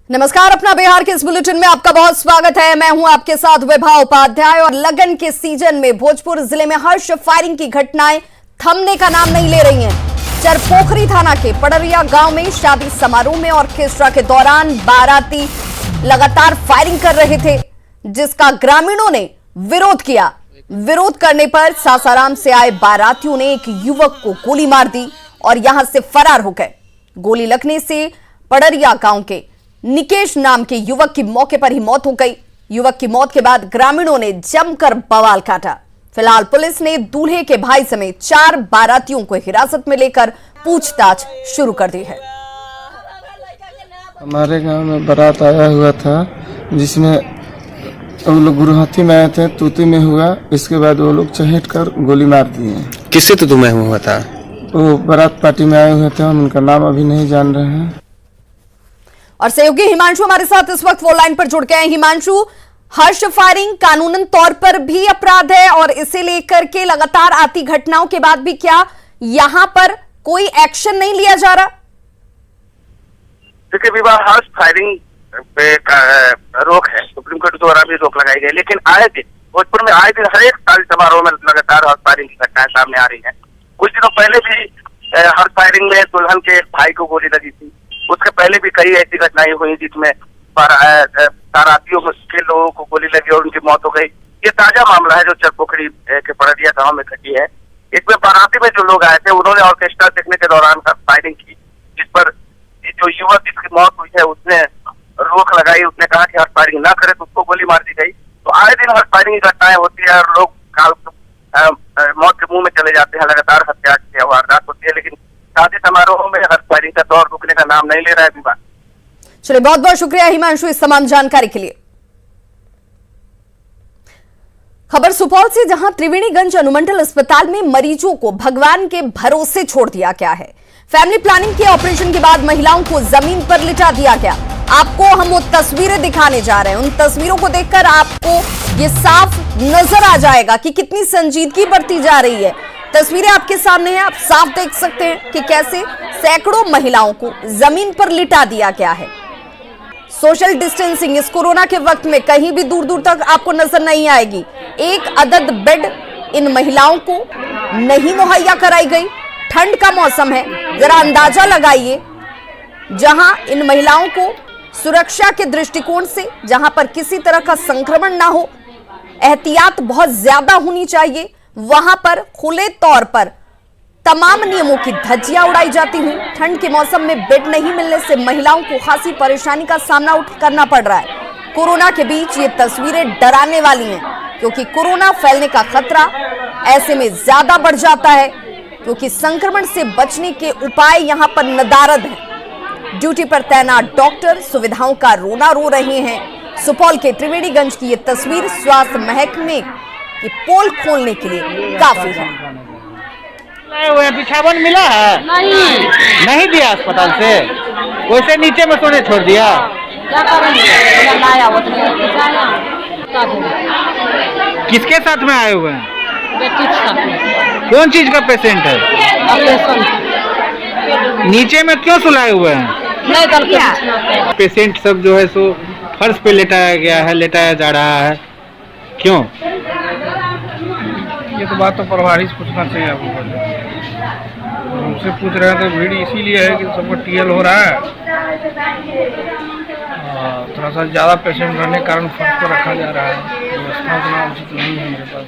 नमस्कार, अपना बिहार के इस बुलेटिन में आपका बहुत स्वागत है। मैं हूं आपके साथ विभा उपाध्याय। और लगन के सीजन में भोजपुर जिले में हर्ष फायरिंग की घटनाएं थमने का नाम नहीं ले रही हैं। चरपोखरी थाना के पड़रिया गांव में शादी समारोह में ऑर्केस्ट्रा के दौरान बाराती लगातार फायरिंग कर रहे थे, जिसका ग्रामीणों ने विरोध किया। विरोध करने पर सासाराम से आए बारातियों ने एक युवक को गोली मार दी और यहां से फरार हो गए। गोली लगने से पड़रिया गांव के निकेश नाम के युवक की मौके पर ही मौत हो गई। युवक की मौत के बाद ग्रामीणों ने जमकर बवाल काटा। फिलहाल पुलिस ने दूल्हे के भाई समेत 4 बारातियों को हिरासत में लेकर पूछताछ शुरू कर दी है। हमारे गांव में बारात आया हुआ था, जिसमें वो लोग गुरुहाथी में आए थे, तूती में हुआ। इसके बाद वो लोग चहेट कर गोली मार दिए। किससे तूती में हुआ था? वो बारात पार्टी में आए हुए थे, हम उनका नाम अभी नहीं जान रहे हैं। और सहयोगी हिमांशु हमारे साथ इस वक्त फोन लाइन पर जुड़ गए हैं। हिमांशु, हर्ष फायरिंग कानूनन तौर पर भी अपराध है और इसे लेकर के लगातार आती घटनाओं के बाद भी क्या यहां पर कोई एक्शन नहीं लिया जा रहा? देखिए विवाह, हर्ष फायरिंग पे रोक है, सुप्रीम कोर्ट द्वारा भी रोक लगाई गई, लेकिन आए दिन भोजपुर में आए दिन हर एक शादी समारोह में लगातार हर्ष फायरिंग की घटनाएं सामने आ रही है। कुछ दिनों पहले भी हर्ष फायरिंग में दुल्हन के भाई को गोली लगी थी। उसके पहले भी कई ऐसी घटनाएं हुई जिसमें बारातियों के लोगों को गोली लगी और उनकी मौत हो गई। ये ताजा मामला है जो चरपोखरी के पड़रिया गांव में घटी है। इसमें बाराती में जो लोग आए थे, उन्होंने ऑर्केस्ट्रा देखने के दौरान फायरिंग की, जिस पर जो युवक जिसकी मौत हुई है उसने रोक लगाई। उसने कहा कि हर फायरिंग ना करे, तो उसको गोली मार दी गई। तो आए दिन हर फायरिंग की घटनाएं होती है और लोग मौत के मुंह में चले जाते हैं। लगातार हत्या की वारदात होती है, लेकिन शादी समारोह में हर फायरिंग का दौर रुकने का नाम नहीं ले रहा है विवाद। चलिए, बहुत बहुत शुक्रिया हिमांशु इस तमाम जानकारी के लिए। खबर सुपौल से, जहां त्रिवेणीगंज अनुमंडल अस्पताल में मरीजों को भगवान के भरोसे छोड़ दिया गया है। फैमिली प्लानिंग के ऑपरेशन के बाद महिलाओं को जमीन पर लिटा दिया गया। आपको हम वो तस्वीरें दिखाने जा रहे हैं। उन तस्वीरों को देखकर आपको ये साफ नजर आ जाएगा कि कितनी संजीदगी बरती जा रही है। तस्वीरें आपके सामने हैं, आप साफ देख सकते हैं कि कैसे सैकड़ों महिलाओं को जमीन पर लिटा दिया गया है। सोशल डिस्टेंसिंग इस कोरोना के वक्त में कहीं भी दूर दूर तक आपको नजर नहीं आएगी। एक अदद बेड इन महिलाओं को नहीं मुहैया कराई गई। ठंड का मौसम है, जरा अंदाजा लगाइए। जहां इन महिलाओं को सुरक्षा के दृष्टिकोण से, जहां पर किसी तरह का संक्रमण ना हो, एहतियात बहुत ज्यादा होनी चाहिए, वहां पर खुले तौर पर तमाम नियमों की धज्जियां उड़ाई जाती हुई। ठंड के मौसम में बेड नहीं मिलने से महिलाओं को खासी परेशानी का सामना करना पड़ रहा है। कोरोना के बीच ये तस्वीरें डराने वाली हैं, क्योंकि कोरोना फैलने का खतरा ऐसे में ज्यादा बढ़ जाता है, क्योंकि संक्रमण से बचने के उपाय यहां पर नदारद हैं। ड्यूटी पर तैनात डॉक्टर सुविधाओं का रोना रो रहे हैं। सुपौल के त्रिवेणीगंज की ये तस्वीर स्वास्थ्य महकमे की पोल खोलने के लिए काफी है। बिछावन मिला है? नहीं दिया अस्पताल से, वैसे नीचे में सोने छोड़ दिया। क्या करेंगे? लाया वो किसके साथ में आए हुए हैं? बेटी के साथ। कौन चीज का पेशेंट है? नीचे में क्यों सुलाए हुए हैं? नहीं कल पेशेंट सब जो है सो फर्श पे लेटाया गया है, लेटाया जा रहा है, क्यों? ये तो बात तो प्रभारी से पूछना चाहिए आपको। हमसे पूछ रहे हैं तो भीड़ इसीलिए है कि सबको टीएल हो रहा है। थोड़ा सा ज़्यादा पेशेंट रहने के कारण फर्श पर रखा जा रहा है। व्यवस्था उतना उचित नहीं है मेरे पास।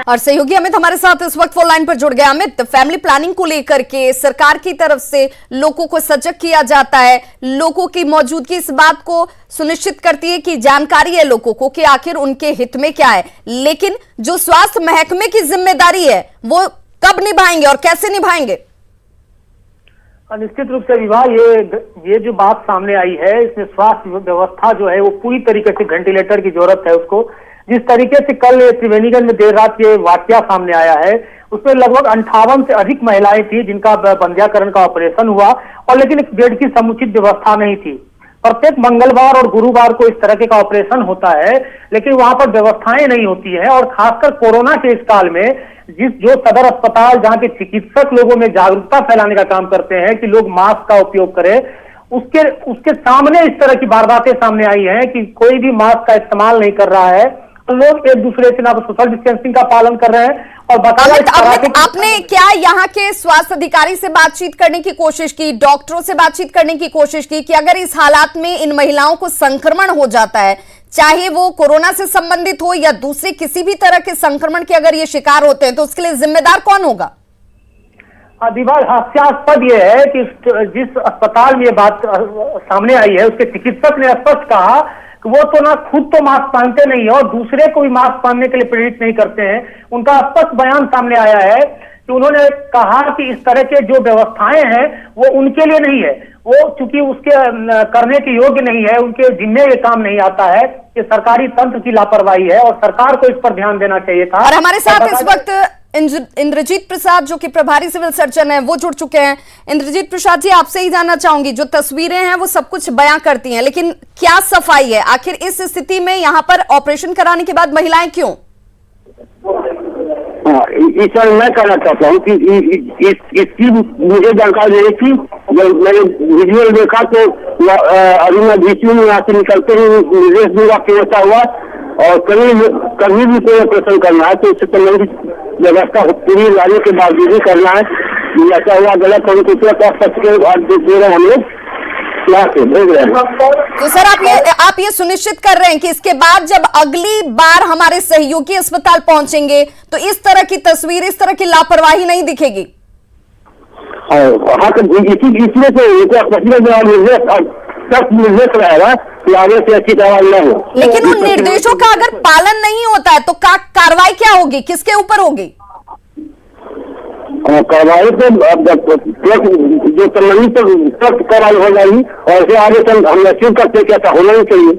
और सहयोगी अमित हमारे साथ इस वक्त फोन लाइन पर जुड़ गया। अमित, फैमिली प्लानिंग को लेकर के सरकार की तरफ से लोगों को सजग किया जाता है। लोगों की मौजूदगी इस बात को सुनिश्चित करती है कि जानकारी है लोगों को कि आखिर उनके हित में क्या है, लेकिन जो स्वास्थ्य महकमे की जिम्मेदारी है वो कब निभाएंगे और कैसे निभाएंगे? निश्चित रूप से विवाह, ये जो बात सामने आई है, इसमें स्वास्थ्य व्यवस्था जो है वो पूरी तरीके से वेंटिलेटर की जरूरत है उसको। जिस तरीके से कल त्रिवेणीगंज में देर रात ये वाकया सामने आया है, उसमें लगभग 58 से अधिक महिलाएं थी जिनका बंध्याकरण का ऑपरेशन हुआ, और लेकिन एक बेड की समुचित व्यवस्था नहीं थी। प्रत्येक मंगलवार और गुरुवार को इस तरह का ऑपरेशन होता है, लेकिन वहां पर व्यवस्थाएं नहीं होती है। और खासकर कोरोना के इस काल में जो सदर अस्पताल, जहां के चिकित्सक लोगों में जागरूकता फैलाने का काम करते हैं कि लोग मास्क का उपयोग करें, उसके उसके सामने इस तरह की वारदातें सामने आई हैं कि कोई भी मास्क का इस्तेमाल नहीं कर रहा है, तो लोग एक दूसरे से ना सोशल डिस्टेंसिंग का पालन कर रहे हैं। और आपने क्या यहाँ के स्वास्थ्य अधिकारी से बातचीत करने की कोशिश की, डॉक्टरों से बातचीत करने की कोशिश की कि अगर इस हालात में इन महिलाओं को संक्रमण हो जाता है, चाहे वो कोरोना से संबंधित हो या दूसरे किसी भी तरह के संक्रमण के अगर ये शिकार होते हैं, तो उसके लिए जिम्मेदार कौन होगा? दीवार हास्यास्पद ये है कि जिस अस्पताल में ये बात सामने आई है, उसके चिकित्सक ने स्पष्ट कहा कि वो तो ना खुद तो मास्क पहनते नहीं है और दूसरे को भी मास्क पहनने के लिए प्रेरित नहीं करते हैं। उनका स्पष्ट बयान सामने आया है कि उन्होंने कहा कि इस तरह के जो व्यवस्थाएं हैं वो उनके लिए नहीं है, वो चूंकि उसके करने के योग्य नहीं है, उनके जिम्मे ये काम नहीं आता है, ये सरकारी तंत्र की लापरवाही है और सरकार को इस पर ध्यान देना चाहिए था। और हमारे साथ इस वक्त इंद्रजीत प्रसाद जो कि प्रभारी सिविल सर्जन है वो जुड़ चुके हैं। इंद्रजीत प्रसाद जी, आपसे ही जानना चाहूंगी, जो तस्वीरें हैं वो सब कुछ बयां करती हैं, लेकिन क्या सफाई है? आखिर इस स्थिति में यहाँ पर ऑपरेशन कराने के बाद महिलाएं क्यों? इस पर मैं कहना चाहता हूँ कि इसकी मुझे जानकारी नहीं थी। जब मैंने विजुअल देखा तो अभी मैं बीच में यहाँ से निकलते ही निर्देश दूंगा कि ऐसा हुआ और कभी भी कोई ऑपरेशन करना है तो उससे संबंधित व्यवस्था पूरी लाने के बावजूद ही करना है। ऐसा हुआ गलत होने की दे रहे हैं हम लोग भेज रहे हैं। तो सर आप ये सुनिश्चित कर रहे हैं कि इसके बाद जब अगली बार हमारे सहयोगी अस्पताल पहुंचेंगे तो इस तरह की तस्वीर, इस तरह की लापरवाही नहीं दिखेगी? हाँ, तो इसमें निर्देश रहेगा कि आगे से अच्छी दवाई न हो। लेकिन उन निर्देशों का अगर पालन नहीं होता है तो कार्रवाई क्या होगी, किसके ऊपर होगी? कार्रवाई तो जो संबंधित सख्त कार्रवाई हो जाएगी और फिर आगे चल हम निश्चित करते कि ऐसा होना ही चाहिए।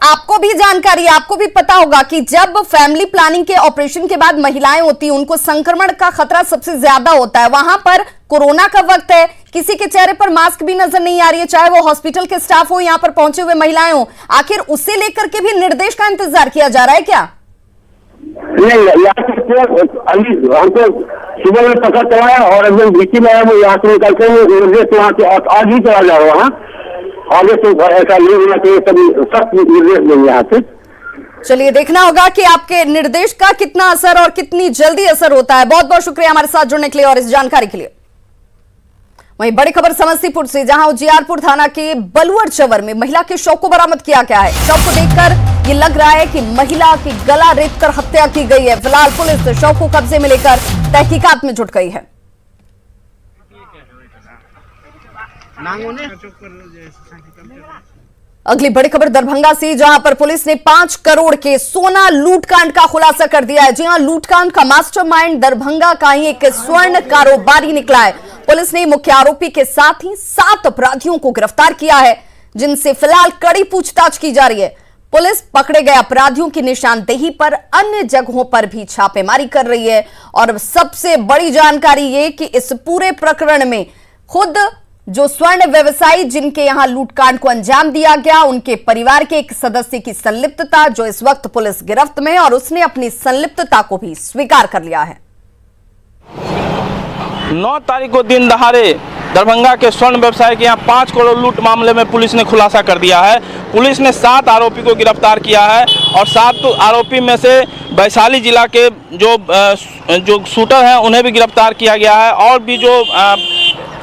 आपको भी जानकारी, आपको भी पता होगा कि जब फैमिली प्लानिंग के ऑपरेशन के बाद महिलाएं होती हैं उनको संक्रमण का खतरा सबसे ज्यादा होता है। वहां पर कोरोना का वक्त है, किसी के चेहरे पर मास्क भी नजर नहीं आ रही है, चाहे वो हॉस्पिटल के स्टाफ हो, यहाँ पर पहुंचे हुए महिलाएं हो। आखिर उसे लेकर के भी निर्देश का इंतजार किया जा रहा है क्या? नहीं, हमको सुबह में पता चला है और एकदम बीच में आया वो यहाँ से निकलते हैं निर्देश वहाँ से आज ही चला जा रहा है। आगे से ऐसा नहीं होना चाहिए, सभी सख्त निर्देश देंगे यहाँ से। चलिए देखना होगा कि आपके निर्देश का कितना असर और कितनी जल्दी असर होता है। बहुत बहुत शुक्रिया हमारे साथ जुड़ने के लिए और इस जानकारी के लिए। वहीं बड़ी खबर समस्तीपुर से, जहां उजियारपुर थाना के बलुअर चवर में महिला के शव को बरामद किया गया है। शव को देखकर ये लग रहा है कि महिला की गला रेतकर हत्या की गई है। फिलहाल पुलिस शव को कब्जे में लेकर तहकीकात में जुट गई है। अगली बड़ी खबर दरभंगा से, जहां पर पुलिस ने 5 करोड़ के सोना लूटकांड का खुलासा कर दिया है। जी हां, लूटकांड का मास्टरमाइंड दरभंगा का ही एक स्वर्ण कारोबारी निकला है। पुलिस ने मुख्य आरोपी के साथ ही 7 अपराधियों को गिरफ्तार किया है, जिनसे फिलहाल कड़ी पूछताछ की जा रही है। पुलिस पकड़े गए अपराधियों की निशानदेही पर अन्य जगहों पर भी छापेमारी कर रही है। और सबसे बड़ी जानकारी ये कि इस पूरे प्रकरण में खुद जो स्वर्ण व्यवसायी जिनके यहां लूटकांड को अंजाम दिया गया, उनके परिवार के एक सदस्य की संलिप्तता, जो इस वक्त पुलिस गिरफ्त में है और उसने अपनी संलिप्तता को भी स्वीकार कर लिया है। 9 तारीख को दिन दहाड़े दरभंगा के स्वर्ण व्यवसायी के यहाँ 5 करोड़ लूट मामले में पुलिस ने खुलासा कर दिया है। पुलिस ने 7 आरोपी को गिरफ्तार किया है और 7 आरोपी में से वैशाली जिला के जो शूटर हैं उन्हें भी गिरफ्तार किया गया है। और भी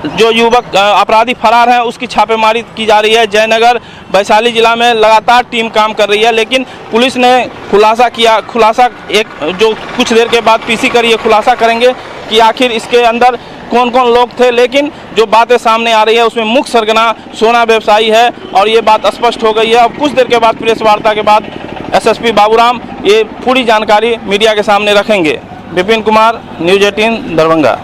जो युवक अपराधी फरार हैं उसकी छापेमारी की जा रही है। जयनगर वैशाली जिला में लगातार टीम काम कर रही है, लेकिन पुलिस ने खुलासा एक जो कुछ देर के बाद पीसी कर ये खुलासा करेंगे कि आखिर इसके अंदर कौन कौन लोग थे। लेकिन जो बातें सामने आ रही है उसमें मुख्य सरगना सोना व्यवसायी है और ये बात स्पष्ट हो गई है। अब कुछ देर के बाद प्रेस वार्ता के बाद एसएसपी बाबूराम ये पूरी जानकारी मीडिया के सामने रखेंगे। विपिन कुमार, न्यूज 18 दरभंगा।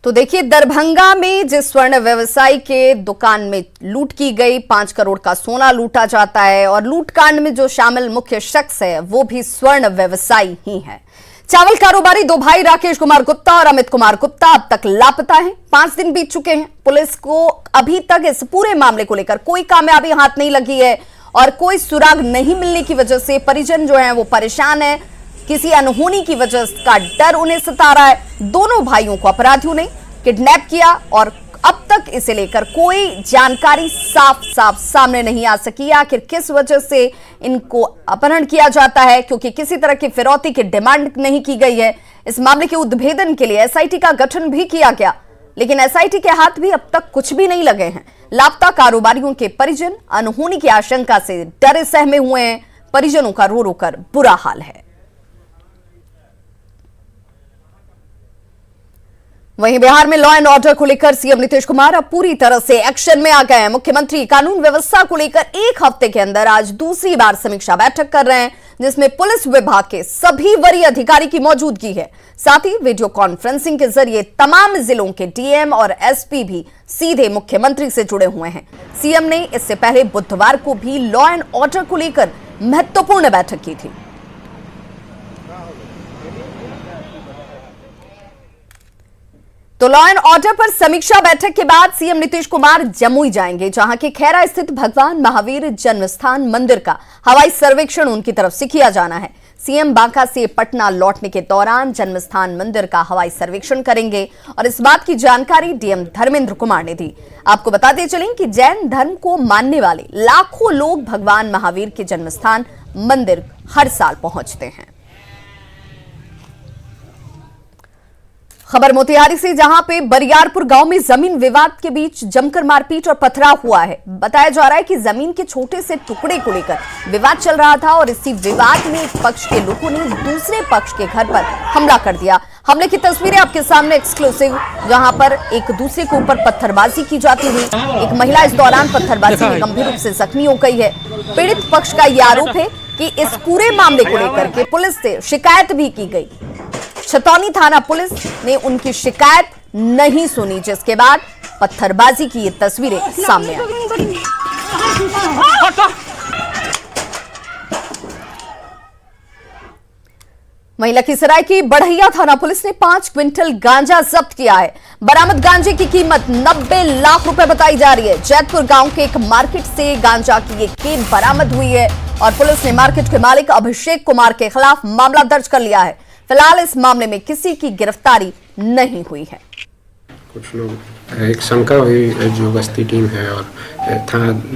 तो देखिए, दरभंगा में जिस स्वर्ण व्यवसायी के दुकान में लूट की गई, 5 करोड़ का सोना लूटा जाता है और लूटकांड में जो शामिल मुख्य शख्स है वो भी स्वर्ण व्यवसायी ही है। चावल कारोबारी 2 भाई राकेश कुमार गुप्ता और अमित कुमार गुप्ता अब तक लापता हैं। 5 दिन बीत चुके हैं। पुलिस को अभी तक इस पूरे मामले को लेकर कोई कामयाबी हाथ नहीं लगी है और कोई सुराग नहीं मिलने की वजह से परिजन जो है वो परेशान है। किसी अनहोनी की वजह का डर उन्हें सता रहा है। दोनों भाइयों को अपराधियों ने किडनैप किया और अब तक तक इसे लेकर कोई जानकारी साफ साफ सामने नहीं आ सकी। आखिर किस वजह से इनको अपहरण किया जाता है, क्योंकि किसी तरह की फिरौती की डिमांड नहीं की गई है। इस मामले के उद्भेदन के लिए एसआईटी का गठन भी किया गया, लेकिन एसआईटी के हाथ भी अब तक कुछ भी नहीं लगे हैं। लापता कारोबारियों के परिजन अनहोनी की आशंका से डरे सहमे हुए हैं। परिजनों का रो रो कर बुरा हाल है। वहीं बिहार में लॉ एंड ऑर्डर को लेकर सीएम नीतीश कुमार अब पूरी तरह से एक्शन में आ गए हैं। मुख्यमंत्री कानून व्यवस्था को लेकर एक हफ्ते के अंदर आज दूसरी बार समीक्षा बैठक कर रहे हैं, जिसमें पुलिस विभाग के सभी वरीय अधिकारी की मौजूदगी है। साथ ही वीडियो कॉन्फ्रेंसिंग के जरिए तमाम जिलों के डीएम और एसपी भी सीधे मुख्यमंत्री से जुड़े हुए हैं। सीएम ने इससे पहले बुधवार को भी लॉ एंड ऑर्डर को लेकर महत्वपूर्ण बैठक की थी। तो लॉ एंड ऑर्डर पर समीक्षा बैठक के बाद सीएम नीतीश कुमार जमुई जाएंगे, जहां के खैरा स्थित भगवान महावीर जन्मस्थान मंदिर का हवाई सर्वेक्षण उनकी तरफ से किया जाना है। सीएम बांका से पटना लौटने के दौरान जन्मस्थान मंदिर का हवाई सर्वेक्षण करेंगे और इस बात की जानकारी डीएम धर्मेंद्र कुमार ने दी। आपको बताते चलें कि जैन धर्म को मानने वाले लाखों लोग भगवान महावीर के जन्मस्थान मंदिर हर साल पहुंचते हैं। खबर मोतिहारी से, जहां पे बरियारपुर गांव में जमीन विवाद के बीच जमकर मारपीट और पथराव हुआ है। बताया जा रहा है कि जमीन के छोटे से टुकड़े को लेकर विवाद चल रहा था और इसी विवाद में एक पक्ष के लोगों ने दूसरे पक्ष के घर पर हमला कर दिया। हमले की तस्वीरें आपके सामने एक्सक्लूसिव, जहां पर एक दूसरे के ऊपर पत्थरबाजी की जाती हुई एक महिला इस दौरान पत्थरबाजी में गंभीर रूप से जख्मी हो गई है। पीड़ित पक्ष का यह आरोप है कि इस पूरे मामले को लेकर के पुलिस से शिकायत भी की गई। छतौनी थाना पुलिस ने उनकी शिकायत नहीं सुनी, जिसके बाद पत्थरबाजी की ये तस्वीरें सामने आई। वहीं लखीसराय की बढ़ैया थाना पुलिस ने 5 क्विंटल गांजा जब्त किया है। बरामद गांजे की कीमत 90 लाख रुपए बताई जा रही है। जैतपुर गांव के एक मार्केट से गांजा की एक खेप बरामद हुई है और पुलिस ने मार्केट के मालिक अभिषेक कुमार के खिलाफ मामला दर्ज कर लिया है। फिलहाल इस मामले में किसी की गिरफ्तारी नहीं हुई है। कुछ लोग एक शंका हुई, जो गश्ती टीम है और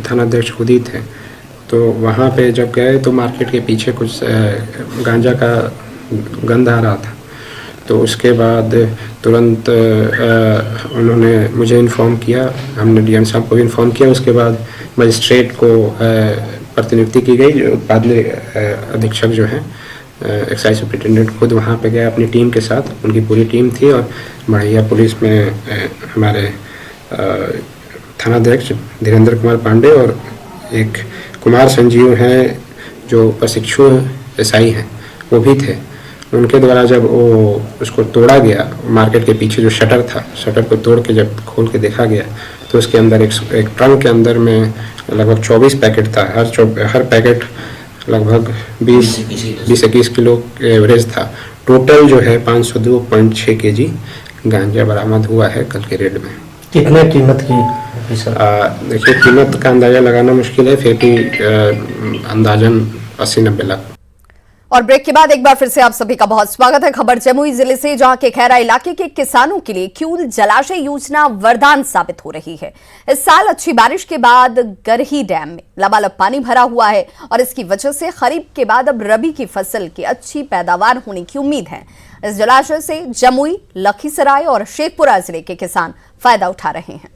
थानाध्यक्ष खुद ही थे, तो वहाँ पे जब गए तो मार्केट के पीछे कुछ गांजा का गंध आ रहा था। तो उसके बाद तुरंत उन्होंने मुझे इन्फॉर्म किया, हमने डीएम साहब को भी इन्फॉर्म किया। उसके बाद मजिस्ट्रेट को प्रतिनियुक्ति की गई, जो पादले अधीक्षक जो हैं एक्साइज सुपरिटेंडेंट खुद वहाँ पे गए अपनी टीम के साथ। उनकी पूरी टीम थी और बढ़ैया पुलिस में हमारे थानाध्यक्ष धीरेन्द्र कुमार पांडे और एक कुमार संजीव हैं जो प्रशिक्षु एसआई हैं, वो भी थे। उनके द्वारा जब वो उसको तोड़ा गया, मार्केट के पीछे जो शटर था, शटर को तोड़ के जब खोल के देखा गया तो उसके अंदर एक ट्रंक के अंदर में लगभग 24 पैकेट था। हर पैकेट लगभग 20-21 किलो एवरेज था। टोटल जो है 502.6 kg गांजा बरामद हुआ है कल के रेड में। कितने कीमत की? देखिए, कीमत का अंदाजा लगाना मुश्किल है, फिर भी अंदाजन 80-90 लाख। और ब्रेक के बाद एक बार फिर से आप सभी का बहुत स्वागत है। खबर जमुई जिले से, जहां के खैरा इलाके के किसानों के लिए क्यूल जलाशय योजना वरदान साबित हो रही है। इस साल अच्छी बारिश के बाद गरही डैम में लबालब पानी भरा हुआ है और इसकी वजह से खरीफ के बाद अब रबी की फसल की अच्छी पैदावार होने की उम्मीद है। इस जलाशय से जमुई, लखीसराय और शेखपुरा जिले के किसान फायदा उठा रहे हैं।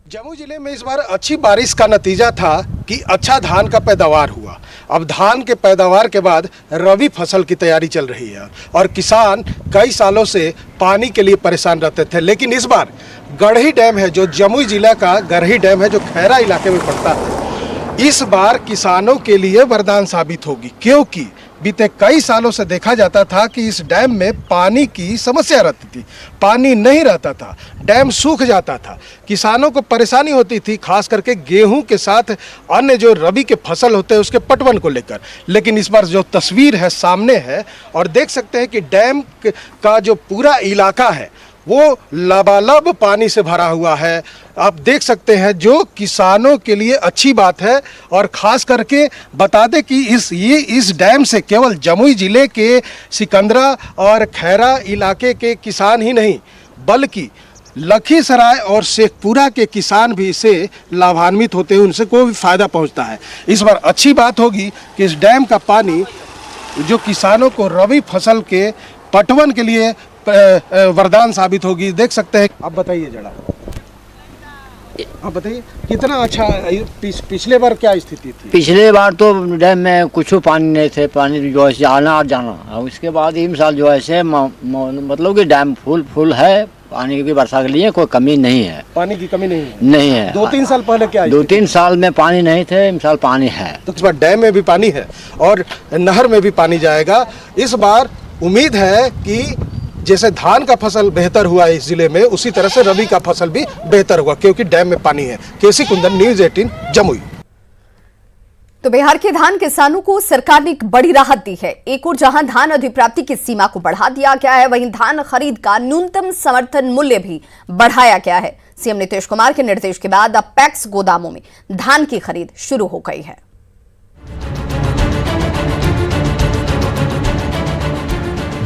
जमुई जिले में इस बार अच्छी बारिश का नतीजा था कि अच्छा धान का पैदावार हुआ। अब धान के पैदावार के बाद रबी फसल की तैयारी चल रही है और किसान कई सालों से पानी के लिए परेशान रहते थे, लेकिन इस बार गढ़ही डैम है, जो जमुई जिला का गढ़ही डैम है, जो खैरा इलाके में पड़ता है, इस बार किसानों के लिए वरदान साबित होगी। क्योंकि बीते कई सालों से देखा जाता था कि इस डैम में पानी की समस्या रहती थी, पानी नहीं रहता था, डैम सूख जाता था, किसानों को परेशानी होती थी, खास करके गेहूं के साथ अन्य जो रबी के फसल होते हैं उसके पटवन को लेकर। लेकिन इस बार जो तस्वीर है सामने है और देख सकते हैं कि डैम का जो पूरा इलाका है वो लबालब पानी से भरा हुआ है। आप देख सकते हैं, जो किसानों के लिए अच्छी बात है। और ख़ास करके बता दें कि इस डैम से केवल जमुई ज़िले के सिकंदरा और खैरा इलाके के किसान ही नहीं, बल्कि लखीसराय और शेखपुरा के किसान भी इससे लाभान्वित होते हैं, उनसे कोई भी फायदा पहुंचता है। इस बार अच्छी बात होगी कि इस डैम का पानी जो किसानों को रबी फसल के पटवन के लिए वरदान साबित होगी। देख सकते हैं, आप बताइए जरा, आप बताइए कितना अच्छा पिछले बार क्या स्थिति थी? पिछले बार तो डैम में कुछ पानी नहीं थे, पानी जो है आना और जाना। उसके बाद इन साल जो है से मतलब कि डैम फुल है, पानी की वर्षा के लिए कोई कमी नहीं है। पानी की कमी नहीं है? नहीं है। 2-3 साल पहले क्या? 2-3 साल में पानी नहीं थे, इस साल पानी है। तो इस बार डैम में भी पानी है और नहर में भी पानी जाएगा। इस बार उम्मीद है कि जैसे धान का फसल बेहतर हुआ इस जिले में, उसी तरह से रबी का फसल भी बेहतर हुआ, क्योंकि डैम में पानी है। केसी कुंदन, न्यूज़ 18, जमुई। तो बिहार के धान किसानों को सरकार ने एक बड़ी राहत दी है। एक और जहां धान अधिप्राप्ति की सीमा को बढ़ा दिया गया है, वहीं धान खरीद का न्यूनतम समर्थन मूल्य भी बढ़ाया गया है। सीएम नीतीश कुमार के निर्देश के बाद अब पैक्स गोदामों में धान की खरीद शुरू हो गई है।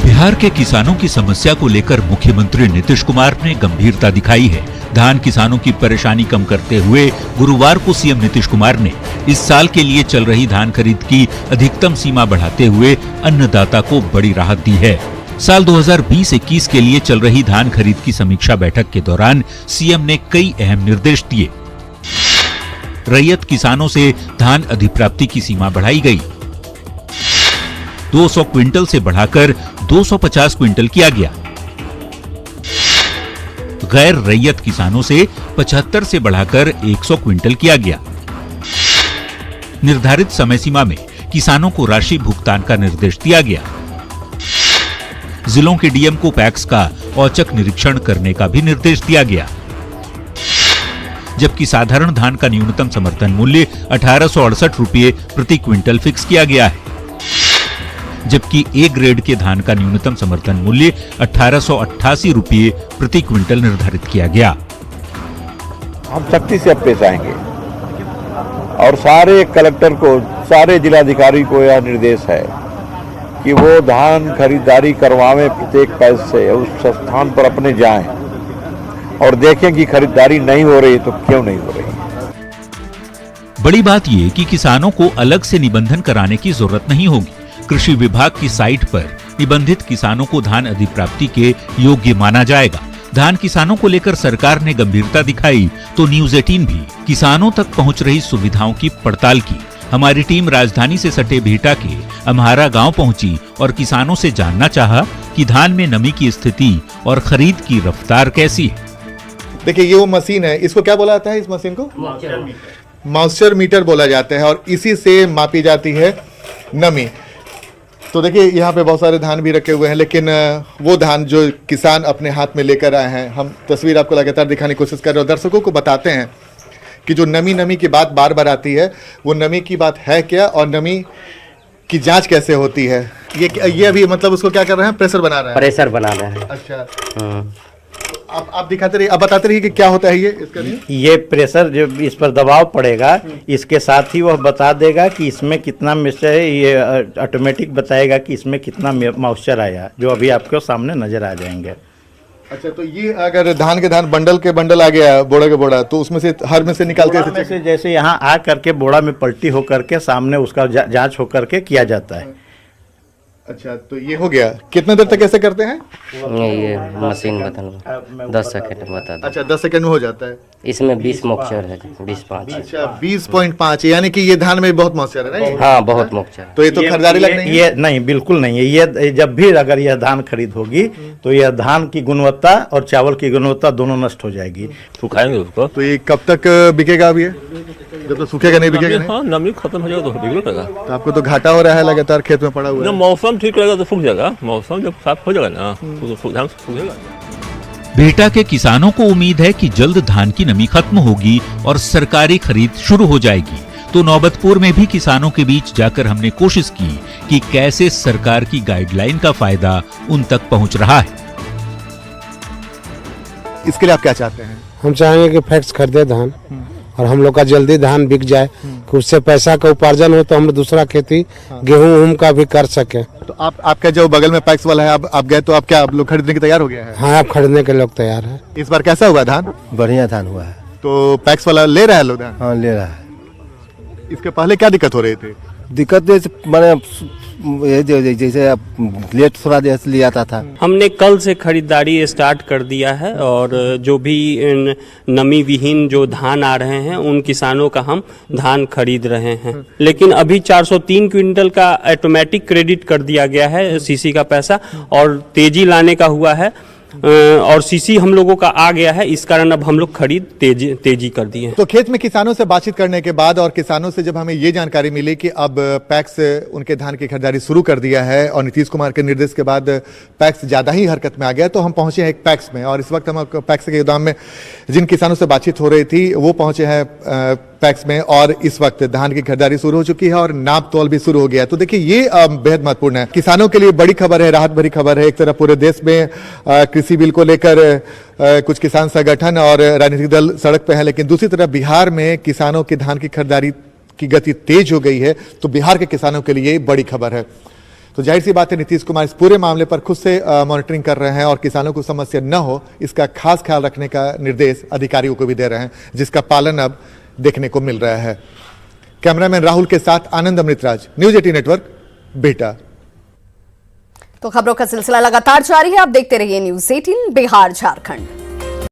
बिहार के किसानों की समस्या को लेकर मुख्यमंत्री नीतीश कुमार ने गंभीरता दिखाई है। धान किसानों की परेशानी कम करते हुए गुरुवार को सीएम नीतीश कुमार ने इस साल के लिए चल रही धान खरीद की अधिकतम सीमा बढ़ाते हुए अन्नदाता को बड़ी राहत दी है। साल 2020-21 के लिए चल रही धान खरीद की समीक्षा बैठक के दौरान सीएम ने कई अहम निर्देश दिए। रैयत किसानों से धान अधिप्राप्ति की सीमा बढ़ाई गई, 200 क्विंटल से बढ़ाकर 250 क्विंटल किया गया। गैर रैयत किसानों से 75 से बढ़ाकर 100 क्विंटल किया गया। निर्धारित समय सीमा में किसानों को राशि भुगतान का निर्देश दिया गया। जिलों के डीएम को पैक्स का औचक निरीक्षण करने का भी निर्देश दिया गया। जबकि साधारण धान का न्यूनतम समर्थन मूल्य 1868 रुपये प्रति क्विंटल फिक्स किया गया है, जबकि ए ग्रेड के धान का न्यूनतम समर्थन मूल्य 1888 रुपये प्रति क्विंटल निर्धारित किया गया। हम सख्ती से अब पेश आएंगे और सारे कलेक्टर को, सारे जिलाधिकारी को यह निर्देश है कि वो धान खरीदारी करवावें प्रत्येक पैसे से, उस स्थान पर अपने जाएं और देखें कि खरीदारी नहीं हो रही तो क्यों नहीं हो रही। बड़ी बात यह कि किसानों को अलग से निबंधन कराने की जरूरत नहीं होगी। कृषि विभाग की साइट पर निबंधित किसानों को धान अधिप्राप्ति के योग्य माना जाएगा। धान किसानों को लेकर सरकार ने गंभीरता दिखाई तो न्यूज़ 18 भी किसानों तक पहुंच रही सुविधाओं की पड़ताल की। हमारी टीम राजधानी से सटे भेटा के अम्हारा गांव पहुंची और किसानों से जानना चाहा कि धान में नमी की स्थिति और खरीद की रफ्तार कैसी है। देखिए, ये वो मशीन है, इसको क्या बोला जाता है? इस मशीन को मॉइस्चर मीटर बोला जाता है और इसी से मापी जाती है नमी। तो देखिए, यहाँ पे बहुत सारे धान भी रखे हुए हैं, लेकिन वो धान जो किसान अपने हाथ में लेकर आए हैं, हम तस्वीर आपको लगातार दिखाने की कोशिश कर रहे हैं और दर्शकों को बताते हैं कि जो नमी की बात बार बार आती है, वो नमी की बात है क्या और नमी की जांच कैसे होती है। ये अभी मतलब उसको क्या कर रहे हैं? प्रेशर बना रहे हैं। प्रेशर बना रहे हैं। अच्छा, आप दिखाते रहिए, आप बताते रहिए कि क्या होता है ये इसका लिए? ये प्रेशर जो इस पर दबाव पड़ेगा, इसके साथ ही वह बता देगा कि इसमें कितना मॉइस्चर है। ये ऑटोमेटिक बताएगा कि इसमें कितना मॉइस्चर आया, जो अभी आपके सामने नजर आ जाएंगे। अच्छा, तो ये अगर धान के धान बंडल के बंडल आ गया, बोड़ा के बोड़ा, तो उसमें से हर में से निकालते हैं। जैसे यहाँ आ करके बोड़ा में पलटी होकर के सामने उसका जांच होकर के किया जाता है। अच्छा, तो ये हो गया। कितने देर तक ऐसे करते हैं? ये मशीन बता 10 सेकंड बता दो। अच्छा, 10 सेकंड में हो जाता है। इसमें 20 मॉइस्चर है, 20.5। अच्छा, 20.5, यानी कि ये धान में बहुत मॉइस्चर है ना? हाँ, बहुत मॉइस्चर। तो ये तो खरीदारी लग नहीं है? ये नहीं, बिल्कुल नहीं है। ये जब भी अगर यह धान खरीद होगी तो यह धान की गुणवत्ता और चावल की गुणवत्ता दोनों नष्ट हो जाएगी। सुखाएंगे उसको। तो ये कब तक बिकेगा? अब ये जब तो सूखेगा नहीं बिकेगा नहीं? हाँ, नमी खत्म हो जाएगा तो बिकेगा। तो आपको तो घाटा हो रहा है लगातार खेत में पड़ा हुआ है। मौसम ठीक रहेगा तो सूख जाएगा। मौसम जब साफ हो जाएगा ना तो सूखेगा। भेटा के किसानों को उम्मीद है कि जल्द धान की नमी खत्म होगी और सरकारी खरीद शुरू हो जाएगी। तो नौबतपुर में भी किसानों के बीच जाकर हमने कोशिश की कि कैसे सरकार की गाइडलाइन का फायदा उन तक पहुंच रहा है। इसके लिए आप क्या चाहते हैं? हम चाहेंगे कि फैक्स खरीदे धान और हम लोग का जल्दी धान बिक जाए, कि उससे पैसा का उपार्जन हो तो हम दूसरा खेती गेहूं का भी कर सके। तो आपका जो बगल में पैक्स वाला है, अब आप गए तो आप क्या आप लोग खरीदने के तैयार हो गए हैं? हाँ, अब खरीदने के लोग तैयार हैं। इस बार कैसा हुआ धान? बढ़िया धान हुआ है। तो पैक्स वाला ले रहा है लोग धान? हाँ, ले रहा है। इसके पहले क्या दिक्कत हो रही थी? दिक्कत मैंने जैसे लेट थोड़ा देर से लिया था। हमने कल से खरीदारी स्टार्ट कर दिया है और जो भी नमी विहीन जो धान आ रहे हैं उन किसानों का हम धान खरीद रहे हैं। लेकिन अभी 403 क्विंटल का ऑटोमेटिक क्रेडिट कर दिया गया है सीसी का पैसा, और तेजी लाने का हुआ है और सीसी हम लोगों का आ गया है, इस कारण अब हम लोग खरीद तेजी कर दिए हैं। तो खेत में किसानों से बातचीत करने के बाद और किसानों से जब हमें ये जानकारी मिली कि अब पैक्स उनके धान की खरीदारी शुरू कर दिया है और नीतीश कुमार के निर्देश के बाद पैक्स ज्यादा ही हरकत में आ गया, तो हम पहुंचे हैं एक पैक्स में। और इस वक्त हम पैक्स के गोदाम में जिन किसानों से बातचीत हो रही थी वो पहुंचे हैं पैक्स में, और इस वक्त धान की खरीदारी शुरू हो चुकी है और नाप तोल भी शुरू हो गया। तो देखिए ये बेहद महत्वपूर्ण है, किसानों के लिए बड़ी खबर है, राहत भरी खबर है। एक तरफ पूरे देश में कृषि बिल को लेकर कुछ किसान संगठन और राजनीतिक दल सड़क पे हैं, लेकिन दूसरी तरफ बिहार में किसानों की धान की खरीदारी की गति तेज हो गई है। तो बिहार के किसानों के लिए बड़ी खबर है। तो जाहिर सी बात है नीतीश कुमार इस पूरे मामले पर खुद से मॉनिटरिंग कर रहे हैं और किसानों को समस्या न हो इसका खास ख्याल रखने का निर्देश अधिकारियों को भी दे रहे हैं, जिसका पालन अब देखने को मिल रहा है। कैमरामैन राहुल के साथ आनंद अमृतराज, न्यूज 18 नेटवर्क, बिहटा। तो खबरों का सिलसिला लगातार जारी है, आप देखते रहिए न्यूज 18 बिहार झारखंड।